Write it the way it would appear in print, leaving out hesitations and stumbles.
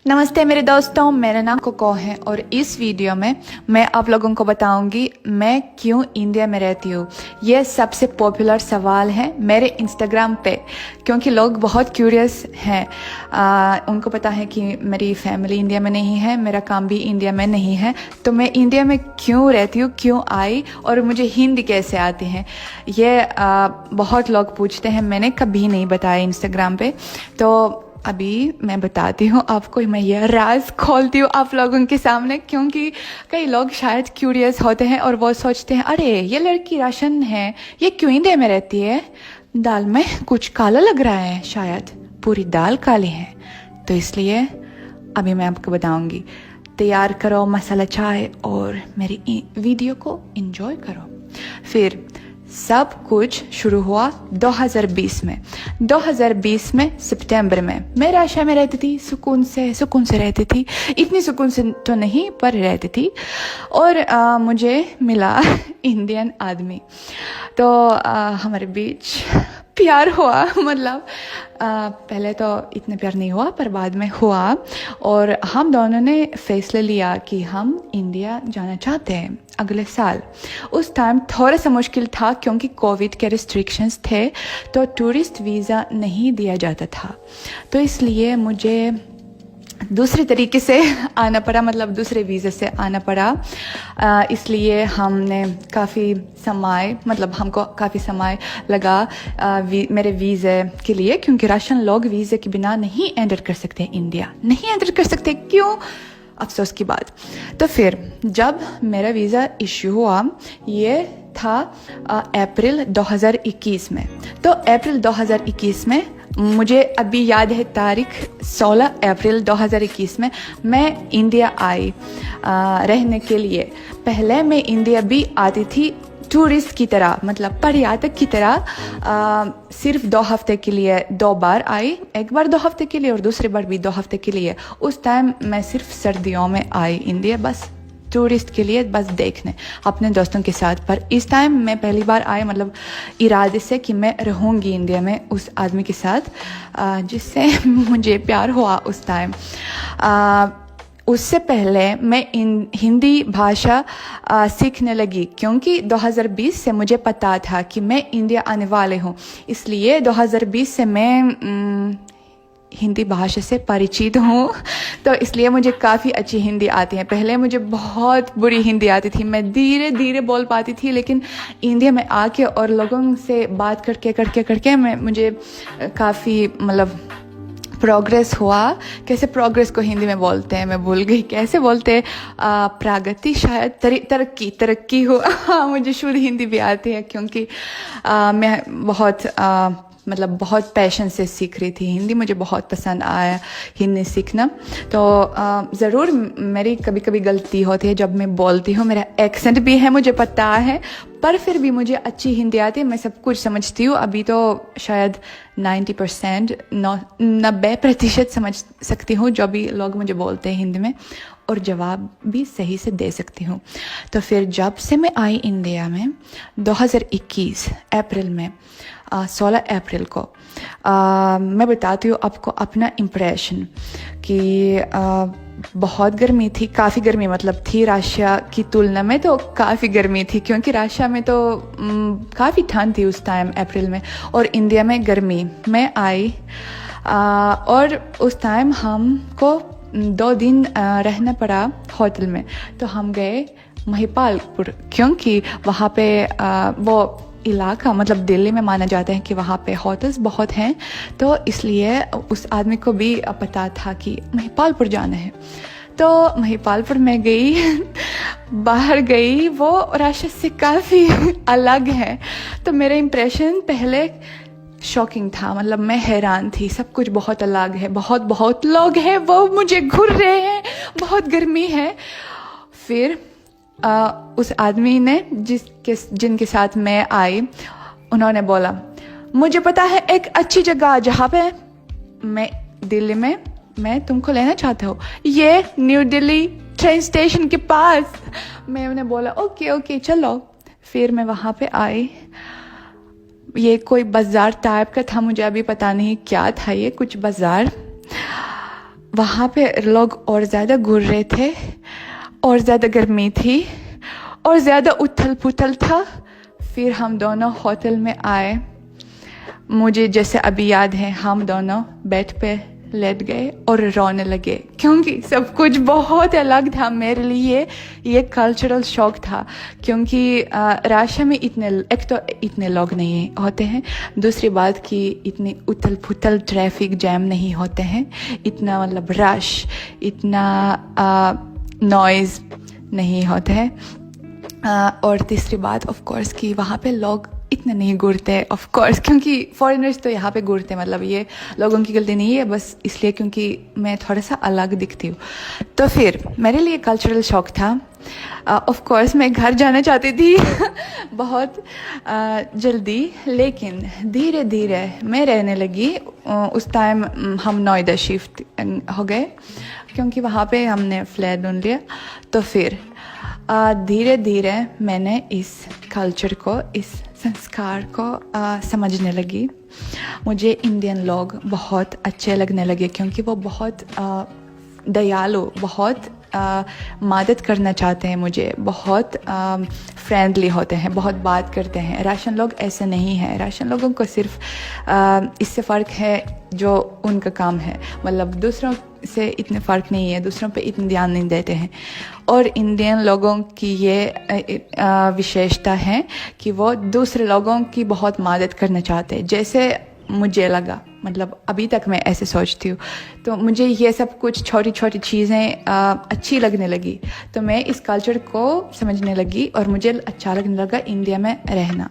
नमस्ते मेरे दोस्तों, मेरा नाम कोको है और इस वीडियो में मैं आप लोगों को बताऊंगी मैं क्यों इंडिया में रहती हूँ। ये सबसे पॉपुलर सवाल है मेरे इंस्टाग्राम पे, क्योंकि लोग बहुत क्यूरियस हैं। उनको पता है कि मेरी फैमिली इंडिया में नहीं है, मेरा काम भी इंडिया में नहीं है, तो मैं इंडिया में क्यों रहती हूँ, क्यों आई और मुझे हिंदी कैसे आती है, ये बहुत लोग पूछते हैं। मैंने कभी नहीं बताया इंस्टाग्राम पे, तो अभी मैं बताती हूँ आपको। मैं यह राज खोलती हूँ आप लोगों के सामने, क्योंकि कई लोग शायद क्यूरियस होते हैं और वो सोचते हैं अरे ये लड़की राशन है, ये क्यों इंडिया में रहती है, दाल में कुछ काला लग रहा है, शायद पूरी दाल काली है। तो इसलिए अभी मैं आपको बताऊंगी। तैयार करो मसाला चाय और मेरी वीडियो को एंजॉय करो। फिर सब कुछ शुरू हुआ 2020 में। 2020 में सितंबर में मैं राशा में रहती थी, सुकून से रहती थी। इतनी सुकून से तो नहीं, पर रहती थी। और मुझे मिला इंडियन आदमी, तो हमारे बीच प्यार हुआ। मतलब पहले तो इतना प्यार नहीं हुआ, पर बाद में हुआ। और हम दोनों ने फैसला लिया कि हम इंडिया जाना चाहते हैं अगले साल। उस टाइम थोड़ा सा मुश्किल था, क्योंकि कोविड के रिस्ट्रिक्शंस थे, तो टूरिस्ट वीज़ा नहीं दिया जाता था। तो इसलिए मुझे दूसरे तरीके से आना पड़ा, मतलब दूसरे वीज़े से आना पड़ा। इसलिए हमने हमको काफ़ी समय लगा मेरे वीज़े के लिए, क्योंकि राशन लोग वीज़े के बिना नहीं एंटर कर सकते, इंडिया नहीं एंटर कर सकते। क्यों? अफसोस की बात। तो फिर जब मेरा वीज़ा इश्यू हुआ, ये था अप्रैल 2021 में। तो अप्रैल 2021 में मुझे अभी याद है तारीख, 16 अप्रैल 2021 में मैं इंडिया आई रहने के लिए। पहले मैं इंडिया भी आती थी टूरिस्ट की तरह, मतलब पर्यटक की तरह। सिर्फ 2 हफ्ते के लिए 2 बार आई, एक बार 2 हफ्ते के लिए और दूसरी बार भी 2 हफ्ते के लिए। उस टाइम मैं सिर्फ सर्दियों में आई इंडिया, बस टूरिस्ट के लिए, बस देखने अपने दोस्तों के साथ। पर इस टाइम मैं पहली बार आई, मतलब इरादे से कि मैं रहूँगी इंडिया में उस आदमी के साथ जिससे मुझे प्यार हुआ उस टाइम। उससे पहले मैं हिंदी भाषा सीखने लगी, क्योंकि 2020 से मुझे पता था कि मैं इंडिया आने वाले हूँ। इसलिए 2020 से मैं हिंदी भाषा से परिचित हूँ, तो इसलिए मुझे काफ़ी अच्छी हिंदी आती है। पहले मुझे बहुत बुरी हिंदी आती थी, मैं धीरे धीरे बोल पाती थी, लेकिन इंडिया में आके और लोगों से बात करके मुझे काफ़ी मतलब प्रोग्रेस हुआ। कैसे प्रोग्रेस को हिंदी में बोलते हैं मैं भूल गई, कैसे बोलते हैं, प्रगति शायद, तरक्की हुआ। हाँ, मुझे शुद्ध हिंदी भी आती है, क्योंकि मैं बहुत पैशन से सीख रही थी हिंदी। मुझे बहुत पसंद आया हिंदी सीखना। तो ज़रूर मेरी कभी कभी गलती होती है जब मैं बोलती हूँ, मेरा एक्सेंट भी है मुझे पता है, पर फिर भी मुझे अच्छी हिंदी आती है, मैं सब कुछ समझती हूँ। अभी तो शायद 90% समझ सकती हूँ जो भी लोग मुझे बोलते हैं हिंदी में, और जवाब भी सही से दे सकती हूँ। तो फिर जब से मैं आई इंडिया में 2021 अप्रैल में, 16 अप्रैल को, मैं बताती हूँ आपको अपना इम्प्रेशन कि बहुत गर्मी थी, काफ़ी गर्मी मतलब थी राशिया की तुलना में, तो काफ़ी गर्मी थी, क्योंकि राशिया में तो काफ़ी ठंड थी उस टाइम अप्रैल में, और इंडिया में गर्मी में आई। और उस टाइम हमको 2 दिन रहना पड़ा होटल में। तो हम गए महिपालपुर, क्योंकि वहाँ पे वो इलाका, मतलब दिल्ली में माना जाता है कि वहाँ पे होटल्स बहुत हैं, तो इसलिए उस आदमी को भी पता था कि महिपालपुर जाना है। तो महिपालपुर में गई बाहर गई, वो राशि से काफ़ी अलग है। तो मेरा इम्प्रेशन पहले शॉकिंग था, मतलब मैं हैरान थी, सब कुछ बहुत अलग है, बहुत लोग हैं, वो मुझे घूर रहे हैं, बहुत गर्मी है। फिर उस आदमी ने जिनके साथ मैं आई, उन्होंने बोला मुझे पता है एक अच्छी जगह जहाँ पे दिल्ली में मैं तुमको लेना चाहता हूँ, ये न्यू दिल्ली ट्रेन स्टेशन के पास। मैं उन्हें बोला ओके चलो। फिर मैं वहाँ पे आई, ये कोई बाजार टाइप का था, मुझे अभी पता नहीं क्या था, ये कुछ बाजार। वहाँ पे लोग और ज़्यादा घूर रहे थे, और ज़्यादा गर्मी थी, और ज़्यादा उथल पुथल था। फिर हम दोनों होटल में आए। मुझे जैसे अभी याद है, हम दोनों बेड पे लेट गए और रोने लगे, क्योंकि सब कुछ बहुत अलग था मेरे लिए। ये कल्चरल शॉक था, क्योंकि राशिया में एक तो इतने लोग नहीं होते हैं, दूसरी बात कि इतनी उथल पुथल ट्रैफिक जैम नहीं होते हैं, इतना मतलब रश, इतना नॉइज़ नहीं होते हैं। और तीसरी बात ऑफ कोर्स कि वहाँ पे लोग इतने नहीं घूरते, ऑफ कोर्स, क्योंकि फॉरेनर्स तो यहाँ पे घूरते, मतलब ये लोगों की गलती नहीं है, बस इसलिए क्योंकि मैं थोड़ा सा अलग दिखती हूँ। तो फिर मेरे लिए कल्चरल शॉक था। ऑफ कोर्स मैं घर जाना चाहती थी बहुत जल्दी, लेकिन धीरे धीरे मैं रहने लगी। उस टाइम हम नोएडा शिफ्ट हो गए, क्योंकि वहाँ पे हमने फ्लैट ढूंढ लिया। तो फिर धीरे धीरे मैंने इस कल्चर को, इस संस्कार को समझने लगी। मुझे इंडियन लोग बहुत अच्छे लगने लगे, क्योंकि वो बहुत दयालु, बहुत मदद करना चाहते हैं मुझे, बहुत फ्रेंडली होते हैं, बहुत बात करते हैं। राशियन लोग ऐसे नहीं हैं। राशियन लोगों को सिर्फ इससे फ़र्क है जो उनका काम है, मतलब दूसरों से इतने फ़र्क नहीं है, दूसरों पे इतने ध्यान नहीं देते हैं। और इंडियन लोगों की ये विशेषता है कि वो दूसरे लोगों की बहुत मदद करना चाहते हैं, जैसे मुझे लगा, मतलब अभी तक मैं ऐसे सोचती हूँ। तो मुझे ये सब कुछ छोटी छोटी चीज़ें अच्छी लगने लगी, तो मैं इस कल्चर को समझने लगी और मुझे अच्छा लगने लगा इंडिया में रहना।